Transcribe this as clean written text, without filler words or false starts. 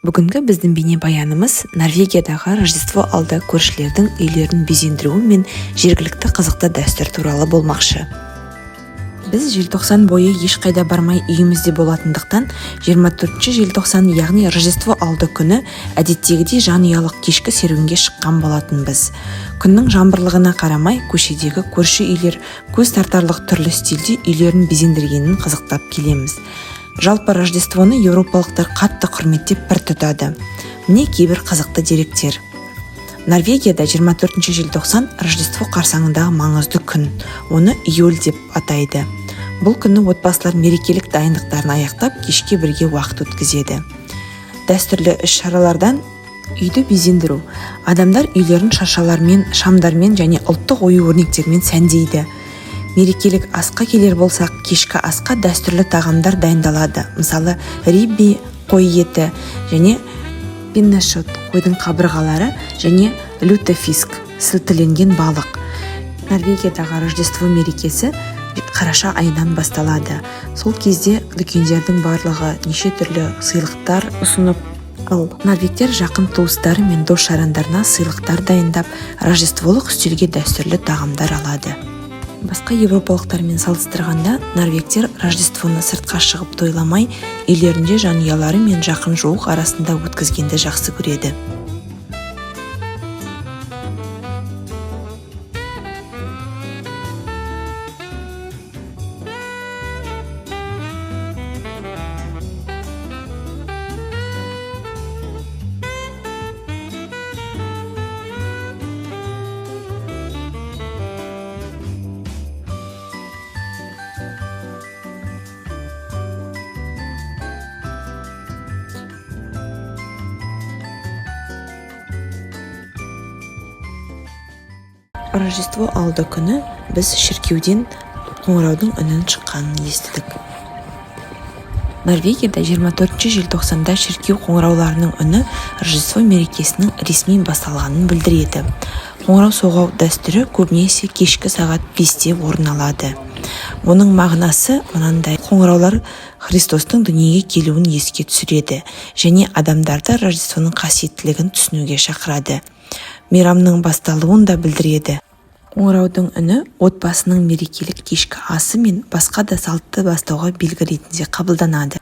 Бүгінгі біздің бейнебаянымыз Норвегиядағы Рождество алды көршілердің үйлерін безендіруі мен жергілікті қызықты дәстүр туралы болмақшы. Біз желтоқсан бойы ешқайда бармай үйімізде болатындықтан 24 желтоқсан, яғни Рождество алды күні әдеттегідей жанұялық кешкі серуенге шыққан болатынбыз. Күннің жаңбырлығына қарамай көшедегі көрші үйлер көз тартарлық түрлі стильде үйлерін безендіргенін қызықтап келеміз. Жалпы Рождествоны еуропалықтар қатты құрметтеп пір тұтады. Міне кейбір қызықты деректер. Норвегияда 24 желтоқсан Рождество қарсаңындағы маңызды күн. Оны июль деп атайды. Бұл күні отбасылар мерекелік дайындықтарын аяқтап, кешке бірге уақыт өткізеді. Дәстүрлі іс-шаралардан үйді безендіру. Адамдар үйлерін шашалармен, шамдармен және ұлттық ою-өрнектермен сәндейді. Мерекелік асқа келер болсақ, кешкі асқа дәстүрлі тағамдар дайындалады. Мысалы, рибби, қой еті және пиннешот, қойдың қабырғалары және лютефиск, сілтіленген балық. Норвегиядағы Рождество мерекесі қараша айынан басталады. Сол кезде дүкендердің барлығы неше түрлі сыйлықтар ұсынып, ал норвегтер жақын туыстары мен дос-жарандарына сыйлықтар дайындап, рождестволық үстелге дәстүрлі тағамдар алады. Басқа европалықтармен салыстырғанда норвегтер Рождествоны сыртқа шығып тойламай, үйлерінде жанұялары мен жақын жуық арасында өткізгенді жақсы көреді. Рождество алды күні біз шіркеуден қоңыраудың үнін шыққанын естідік. Норвегияда 24 желтоқсанда шіркеу қоңырауларының үні Рождество мерекесінің ресми басталғанын білдіреді. Қоңырау соғу дәстүрі көбінесе кешкі сағат 5-те орын алады. Оның мағынасы мынандай: қоңыраулар Христостың дүниеге келуін еске түсіреді және адамдарды Рождествоның қасиеттілігін түсінуге шақырады. Мейрамның басталуын да білдіреді. Қоңыраудың үні отбасының мерекелік кешкі асы мен басқа да салтты бастауға белгі ретінде қабылданады.